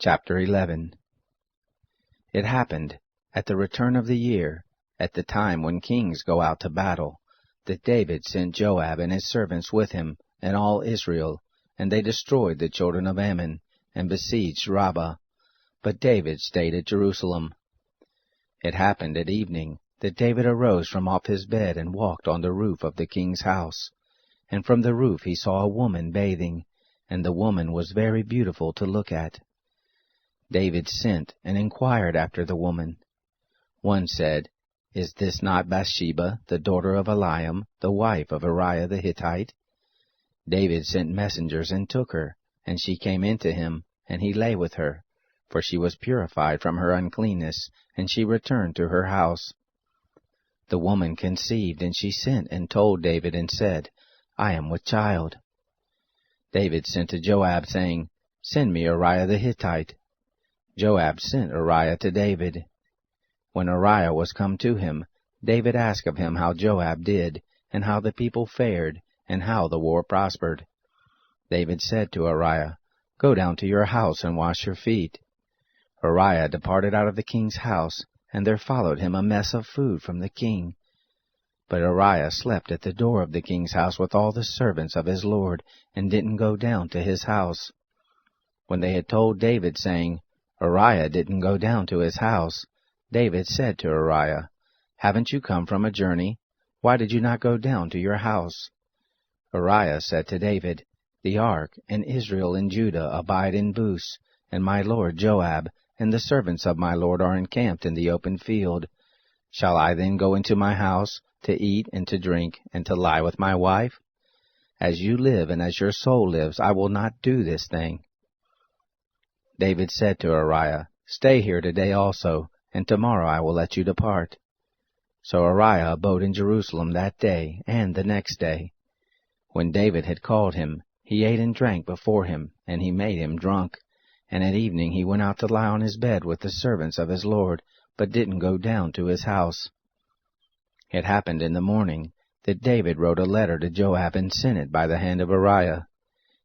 Chapter 11. It happened, at the return of the year, at the time when kings go out to battle, that David sent Joab and his servants with him, and all Israel, and they destroyed the children of Ammon, and besieged Rabbah. But David stayed at Jerusalem. It happened at evening, that David arose from off his bed and walked on the roof of the king's house. And from the roof he saw a woman bathing, and the woman was very beautiful to look at. David sent and inquired after the woman. One said, "Is this not Bathsheba, the daughter of Eliam, the wife of Uriah the Hittite?" David sent messengers and took her, and she came in to him, and he lay with her, for she was purified from her uncleanness, and she returned to her house. The woman conceived, and she sent and told David, and said, "I am with child." David sent to Joab, saying, "Send me Uriah the Hittite." Joab sent Uriah to David. When Uriah was come to him, David asked of him how Joab did, and how the people fared, and how the war prospered. David said to Uriah, "Go down to your house and wash your feet." Uriah departed out of the king's house, and there followed him a mess of food from the king. But Uriah slept at the door of the king's house with all the servants of his lord, and didn't go down to his house. When they had told David, saying, "Uriah didn't go down to his house," David said to Uriah, "Haven't you come from a journey? Why did you not go down to your house?" Uriah said to David, "The ark and Israel and Judah abide in Bus, and my lord Joab and the servants of my lord are encamped in the open field. Shall I then go into my house, to eat and to drink, and to lie with my wife? As you live and as your soul lives, I will not do this thing." David said to Uriah, "Stay here today also, and tomorrow I will let you depart." So Uriah abode in Jerusalem that day and the next day. When David had called him, he ate and drank before him, and he made him drunk. And at evening he went out to lie on his bed with the servants of his lord, but didn't go down to his house. It happened in the morning that David wrote a letter to Joab and sent it by the hand of Uriah.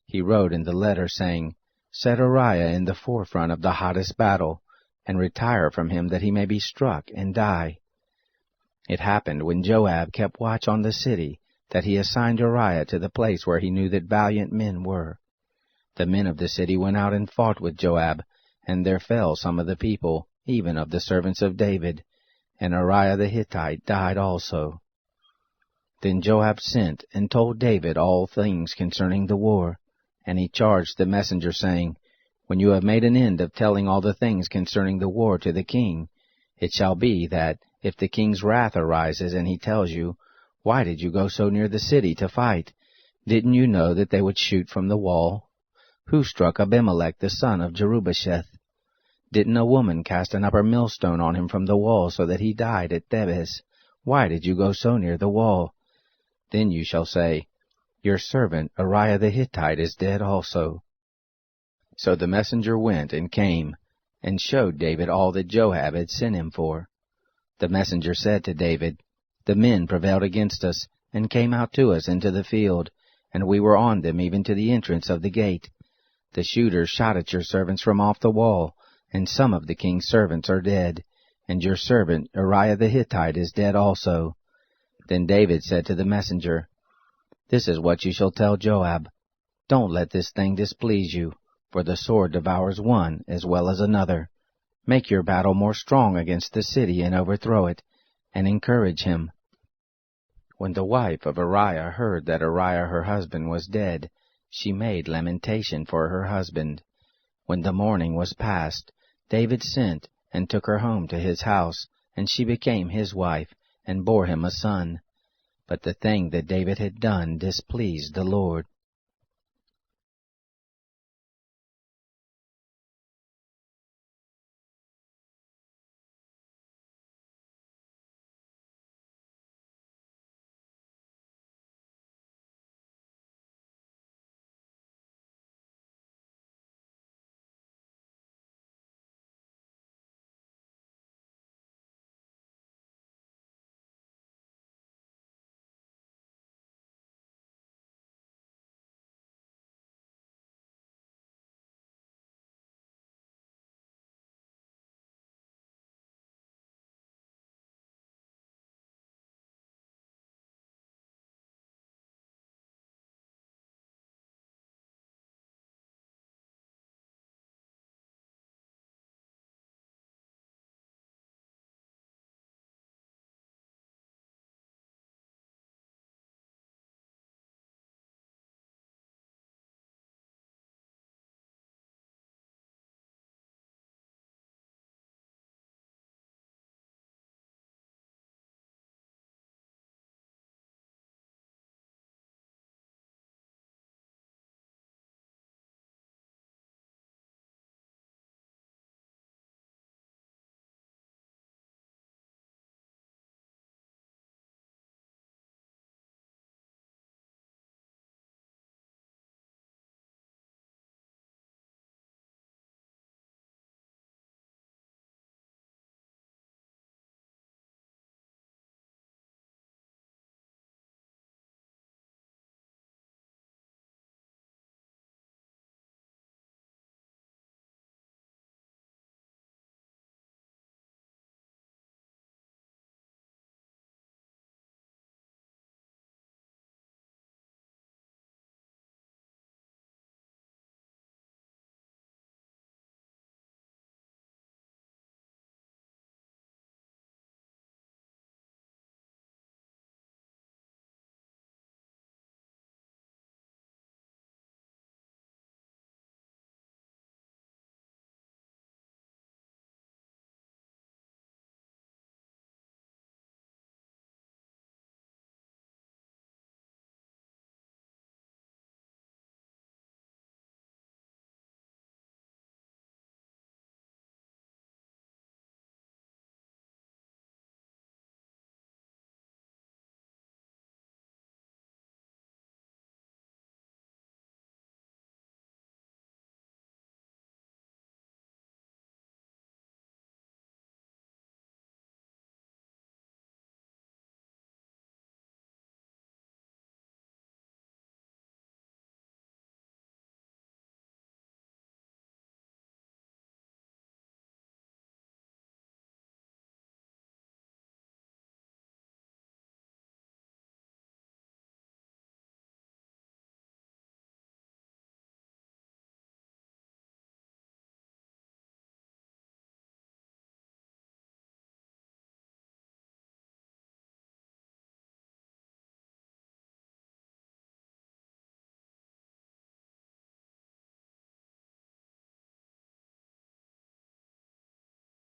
He wrote in the letter, saying, "Set Uriah in the forefront of the hottest battle, and retire from him that he may be struck and die." It happened when Joab kept watch on the city, that he assigned Uriah to the place where he knew that valiant men were. The men of the city went out and fought with Joab, and there fell some of the people, even of the servants of David, and Uriah the Hittite died also. Then Joab sent and told David all things concerning the war, and he charged the messenger, saying, "When you have made an end of telling all the things concerning the war to the king, it shall be that, if the king's wrath arises, and he tells you, 'Why did you go so near the city to fight? Didn't you know that they would shoot from the wall? Who struck Abimelech the son of Jerubbesheth? Didn't a woman cast an upper millstone on him from the wall, so that he died at Thebez? Why did you go so near the wall?' Then you shall say, 'Your servant Uriah the Hittite is dead also.'" So the messenger went and came, and showed David all that Joab had sent him for. The messenger said to David, "The men prevailed against us, and came out to us into the field, and we were on them even to the entrance of the gate. The shooters shot at your servants from off the wall, and some of the king's servants are dead, and your servant Uriah the Hittite is dead also." Then David said to the messenger, "This is what you shall tell Joab. Don't let this thing displease you, for the sword devours one as well as another. Make your battle more strong against the city, and overthrow it, and encourage him." When the wife of Uriah heard that Uriah her husband was dead, she made lamentation for her husband. When the mourning was past, David sent and took her home to his house, and she became his wife, and bore him a son. But the thing that David had done displeased the Lord.